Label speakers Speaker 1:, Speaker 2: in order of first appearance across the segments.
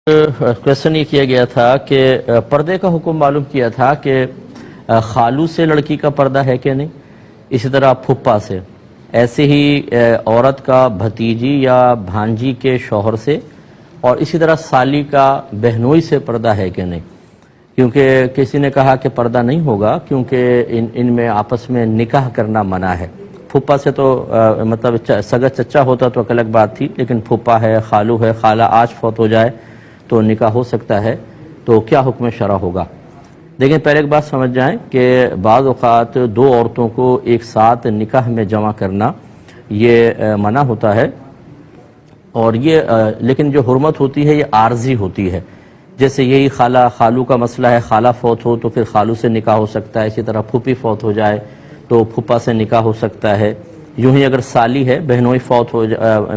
Speaker 1: Question یہ کیا گیا تھا کہ پردے کا حکم معلوم کیا تھا کہ خالو سے لڑکی کا پردہ ہے کہ نہیں، اسی طرح پھپھا سے، ایسے ہی عورت کا بھتیجی یا بھانجی کے شوہر سے، اور اسی طرح سالی کا بہنوئی سے پردہ ہے کہ نہیں، کیونکہ کسی نے کہا کہ پردہ نہیں ہوگا کیونکہ ان میں آپس میں نکاح کرنا منع ہے۔ پھپھا سے تو مطلب سگا چچا ہوتا تو ایک الگ بات تھی، لیکن پھپھا ہے، خالو ہے، خالہ آج فوت ہو جائے تو نکاح ہو سکتا ہے، تو کیا حکم شرع ہوگا؟ دیکھیں، پہلے ایک بات سمجھ جائیں کہ بعض اوقات دو عورتوں کو ایک ساتھ نکاح میں جمع کرنا یہ منع ہوتا ہے، اور یہ لیکن جو حرمت ہوتی ہے یہ عارضی ہوتی ہے۔ جیسے یہی خالو کا مسئلہ ہے، خالہ فوت ہو تو پھر خالو سے نکاح ہو سکتا ہے، اسی طرح پھوپھی فوت ہو جائے تو پھپھا سے نکاح ہو سکتا ہے۔ یوں ہی اگر سالی ہے، بہنوئی فوت ہو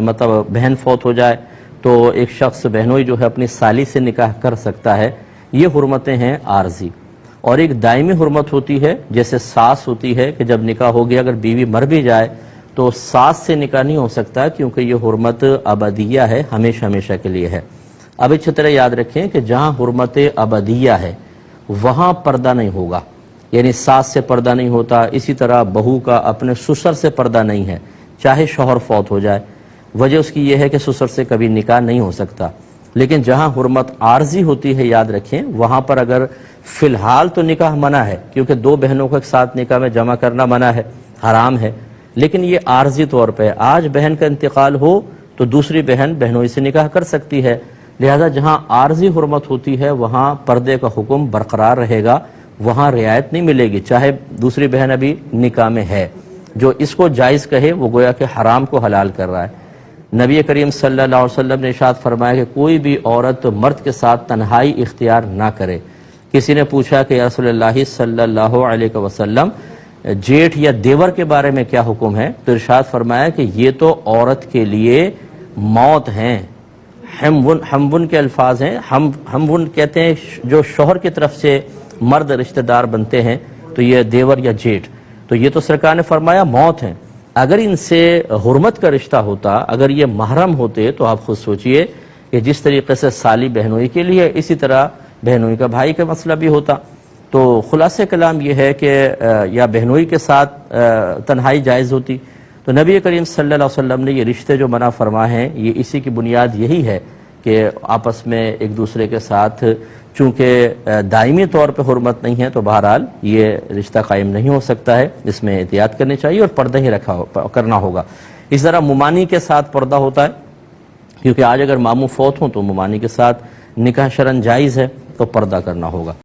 Speaker 1: مطلب بہن فوت ہو جائے تو ایک شخص بہنوئی جو ہے اپنی سالی سے نکاح کر سکتا ہے۔ یہ حرمتیں ہیں عارضی، اور ایک دائمی حرمت ہوتی ہے جیسے ساس ہوتی ہے کہ جب نکاح ہو گیا اگر بیوی مر بھی جائے تو ساس سے نکاح نہیں ہو سکتا، کیونکہ یہ حرمت ابدیہ ہے، ہمیشہ ہمیشہ کے لیے ہے۔ اب اچھی طرح یاد رکھیں کہ جہاں حرمت ابدیہ ہے وہاں پردہ نہیں ہوگا، یعنی ساس سے پردہ نہیں ہوتا، اسی طرح بہو کا اپنے سسر سے پردہ نہیں ہے چاہے شوہر فوت ہو جائے۔ وجہ اس کی یہ ہے کہ سسر سے کبھی نکاح نہیں ہو سکتا۔ لیکن جہاں حرمت عارضی ہوتی ہے، یاد رکھیں، وہاں پر اگر فی الحال تو نکاح منع ہے، کیونکہ دو بہنوں کو ایک ساتھ نکاح میں جمع کرنا منع ہے، حرام ہے، لیکن یہ عارضی طور پہ آج بہن کا انتقال ہو تو دوسری بہن بہنوئی سے نکاح کر سکتی ہے۔ لہذا جہاں عارضی حرمت ہوتی ہے وہاں پردے کا حکم برقرار رہے گا، وہاں رعایت نہیں ملے گی، چاہے دوسری بہن ابھی نکاح میں ہے۔ جو اس کو جائز کہے وہ گویا کہ حرام کو حلال کر رہا ہے۔ نبی کریم صلی اللہ علیہ وسلم نے ارشاد فرمایا کہ کوئی بھی عورت مرد کے ساتھ تنہائی اختیار نہ کرے۔ کسی نے پوچھا کہ یا رسول اللہ صلی اللہ علیہ وسلم، جیٹھ یا دیور کے بارے میں کیا حکم ہے؟ تو ارشاد فرمایا کہ یہ تو عورت کے لیے موت ہیں، ہمون کے الفاظ ہیں، ہمون کہتے ہیں جو شوہر کی طرف سے مرد رشتہ دار بنتے ہیں، تو یہ دیور یا جیٹھ، تو یہ تو سرکار نے فرمایا موت ہیں۔ اگر ان سے حرمت کا رشتہ ہوتا، اگر یہ محرم ہوتے، تو آپ خود سوچئے کہ جس طریقے سے سالی بہنوئی کے لیے، اسی طرح بہنوئی کا بھائی کا مسئلہ بھی ہوتا۔ تو خلاصہ کلام یہ ہے کہ یا بہنوئی کے ساتھ تنہائی جائز ہوتی، تو نبی کریم صلی اللہ علیہ وسلم نے یہ رشتے جو منع فرمائے ہیں، یہ اسی کی بنیاد یہی ہے کہ آپس میں ایک دوسرے کے ساتھ چونکہ دائمی طور پہ حرمت نہیں ہے تو بہرحال یہ رشتہ قائم نہیں ہو سکتا ہے، اس میں احتیاط کرنی چاہیے اور پردہ ہی کرنا ہوگا۔ اس طرح ممانی کے ساتھ پردہ ہوتا ہے، کیونکہ آج اگر ماموں فوت ہوں تو ممانی کے ساتھ نکاح شرعاً جائز ہے، تو پردہ کرنا ہوگا۔